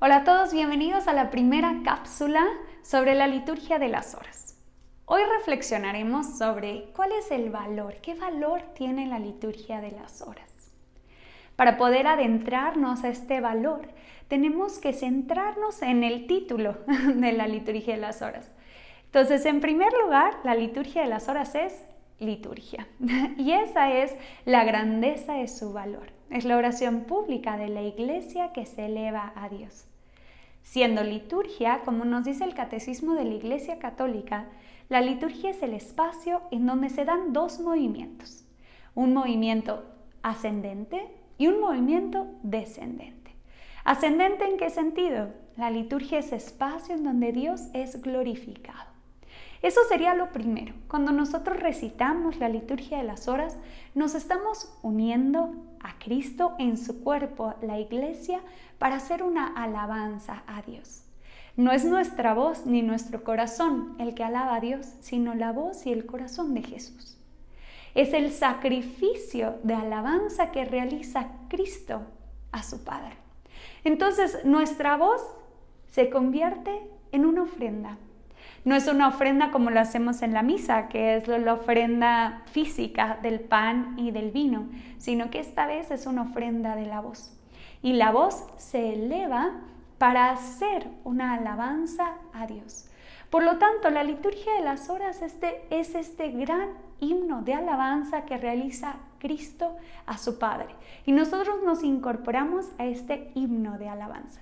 Hola a todos, bienvenidos a la primera cápsula sobre la liturgia de las horas. Hoy reflexionaremos sobre cuál es el valor, qué valor tiene la liturgia de las horas. Para poder adentrarnos a este valor, tenemos que centrarnos en el título de la liturgia de las horas. Entonces, en primer lugar, la liturgia de las horas es liturgia. Y esa es la grandeza de su valor. Es la oración pública de la Iglesia que se eleva a Dios. Siendo liturgia, como nos dice el Catecismo de la Iglesia Católica, la liturgia es el espacio en donde se dan dos movimientos, un movimiento ascendente y un movimiento descendente. ¿Ascendente en qué sentido? La liturgia es espacio en donde Dios es glorificado. Eso sería lo primero. Cuando nosotros recitamos la liturgia de las horas, nos estamos uniendo a Cristo en su cuerpo, la Iglesia, para hacer una alabanza a Dios. No es nuestra voz ni nuestro corazón el que alaba a Dios, sino la voz y el corazón de Jesús. Es el sacrificio de alabanza que realiza Cristo a su Padre. Entonces, nuestra voz se convierte en una ofrenda. No es una ofrenda como lo hacemos en la misa, que es la ofrenda física del pan y del vino, sino que esta vez es una ofrenda de la voz. Y la voz se eleva para hacer una alabanza a Dios. Por lo tanto, la liturgia de las horas es este gran himno de alabanza que realiza Cristo a su Padre. Y nosotros nos incorporamos a este himno de alabanza.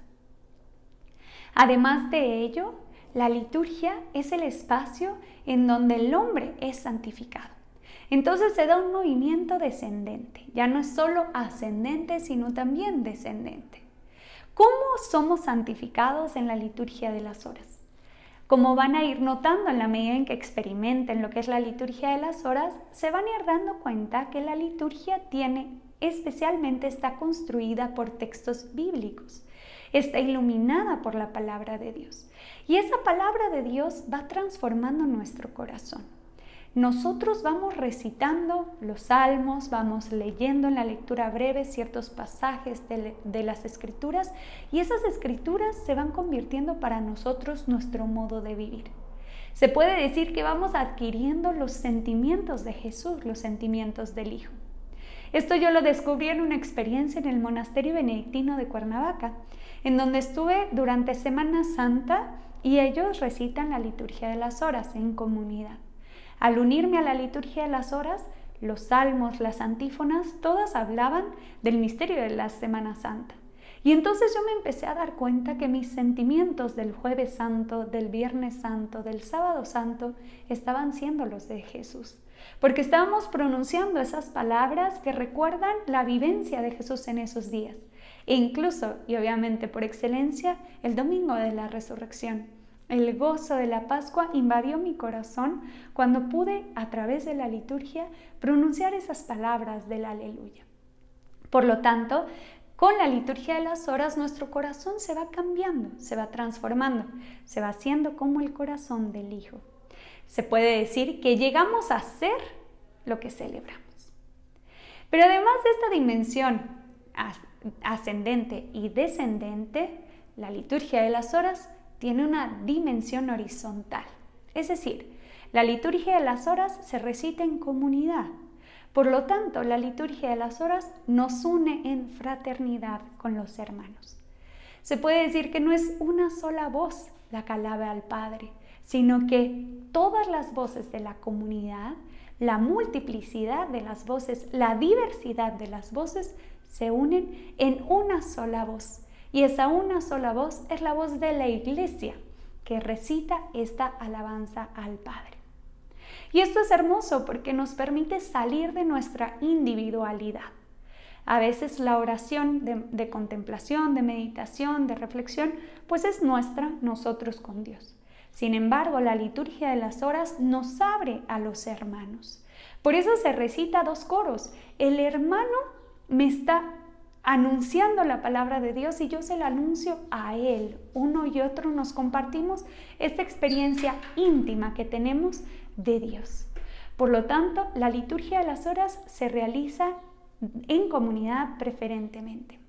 Además de ello, la liturgia es el espacio en donde el hombre es santificado. Entonces se da un movimiento descendente. Ya no es solo ascendente, sino también descendente. ¿Cómo somos santificados en la liturgia de las horas? Como van a ir notando en la medida en que experimenten lo que es la liturgia de las horas, se van a ir dando cuenta que la liturgia está construida por textos bíblicos. Está iluminada por la palabra de Dios. Y esa palabra de Dios va transformando nuestro corazón. Nosotros vamos recitando los salmos, vamos leyendo en la lectura breve ciertos pasajes de las escrituras y esas escrituras se van convirtiendo para nosotros nuestro modo de vivir. Se puede decir que vamos adquiriendo los sentimientos de Jesús, los sentimientos del Hijo. Esto yo lo descubrí en una experiencia en el monasterio benedictino de Cuernavaca, en donde estuve durante Semana Santa y ellos recitan la liturgia de las horas en comunidad. Al unirme a la liturgia de las horas, los salmos, las antífonas, todas hablaban del misterio de la Semana Santa. Y entonces yo me empecé a dar cuenta que mis sentimientos del Jueves Santo, del Viernes Santo, del Sábado Santo, estaban siendo los de Jesús. Porque estábamos pronunciando esas palabras que recuerdan la vivencia de Jesús en esos días. E incluso, y obviamente por excelencia, el domingo de la resurrección. El gozo de la Pascua invadió mi corazón cuando pude, a través de la liturgia, pronunciar esas palabras del Aleluya. Por lo tanto, con la liturgia de las horas, nuestro corazón se va cambiando, se va transformando, se va haciendo como el corazón del Hijo. Se puede decir que llegamos a ser lo que celebramos. Pero además de esta dimensión ascendente y descendente, la liturgia de las horas tiene una dimensión horizontal. Es decir, la liturgia de las horas se recita en comunidad. Por lo tanto, la liturgia de las horas nos une en fraternidad con los hermanos. Se puede decir que no es una sola voz la que alaba al Padre, sino que todas las voces de la comunidad, la multiplicidad de las voces, la diversidad de las voces se unen en una sola voz. Y esa una sola voz es la voz de la Iglesia que recita esta alabanza al Padre. Y esto es hermoso porque nos permite salir de nuestra individualidad. A veces la oración de contemplación, de meditación, de reflexión, pues es nuestra, nosotros con Dios. Sin embargo, la liturgia de las horas nos abre a los hermanos. Por eso se recita dos coros. El hermano me está anunciando la palabra de Dios y yo se la anuncio a él. Uno y otro nos compartimos esta experiencia íntima que tenemos de Dios. Por lo tanto, la liturgia de las horas se realiza en comunidad preferentemente.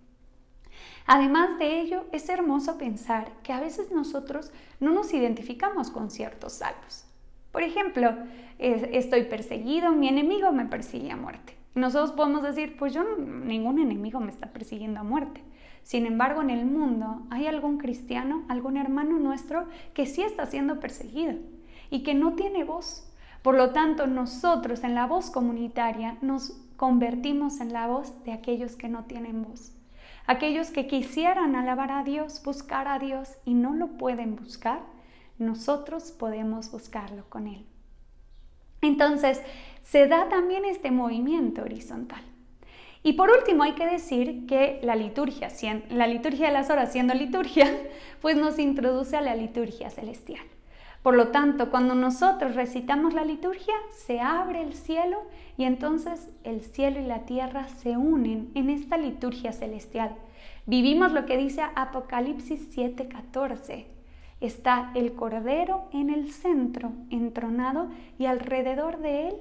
Además de ello, es hermoso pensar que a veces nosotros no nos identificamos con ciertos salmos. Por ejemplo, estoy perseguido, mi enemigo me persigue a muerte. Nosotros podemos decir, pues ningún enemigo me está persiguiendo a muerte. Sin embargo, en el mundo hay algún cristiano, algún hermano nuestro que sí está siendo perseguido y que no tiene voz. Por lo tanto, nosotros en la voz comunitaria nos convertimos en la voz de aquellos que no tienen voz. Aquellos que quisieran alabar a Dios, buscar a Dios y no lo pueden buscar, nosotros podemos buscarlo con Él. Entonces, se da también este movimiento horizontal. Y por último, hay que decir que la liturgia de las horas siendo liturgia, pues nos introduce a la liturgia celestial. Por lo tanto, cuando nosotros recitamos la liturgia, se abre el cielo y entonces el cielo y la tierra se unen en esta liturgia celestial. Vivimos lo que dice Apocalipsis 7:14. Está el Cordero en el centro, entronado, y alrededor de él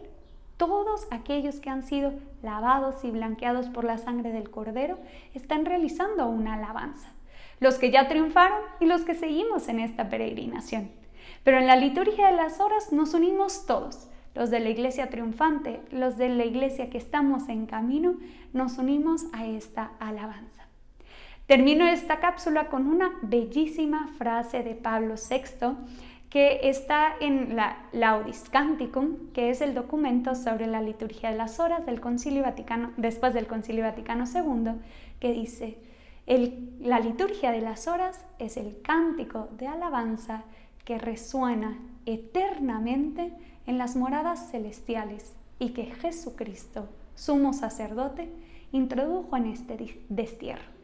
todos aquellos que han sido lavados y blanqueados por la sangre del Cordero están realizando una alabanza. Los que ya triunfaron y los que seguimos en esta peregrinación. Pero en la liturgia de las horas nos unimos todos, los de la iglesia triunfante, los de la iglesia que estamos en camino, nos unimos a esta alabanza. Termino esta cápsula con una bellísima frase de Pablo VI que está en la Laudis Canticum, que es el documento sobre la liturgia de las horas del Concilio Vaticano, después del Concilio Vaticano II, que dice: la liturgia de las horas es el cántico de alabanza que resuena eternamente en las moradas celestiales y que Jesucristo, sumo sacerdote, introdujo en este destierro.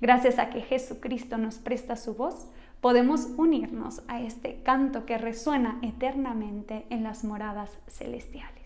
Gracias a que Jesucristo nos presta su voz, podemos unirnos a este canto que resuena eternamente en las moradas celestiales.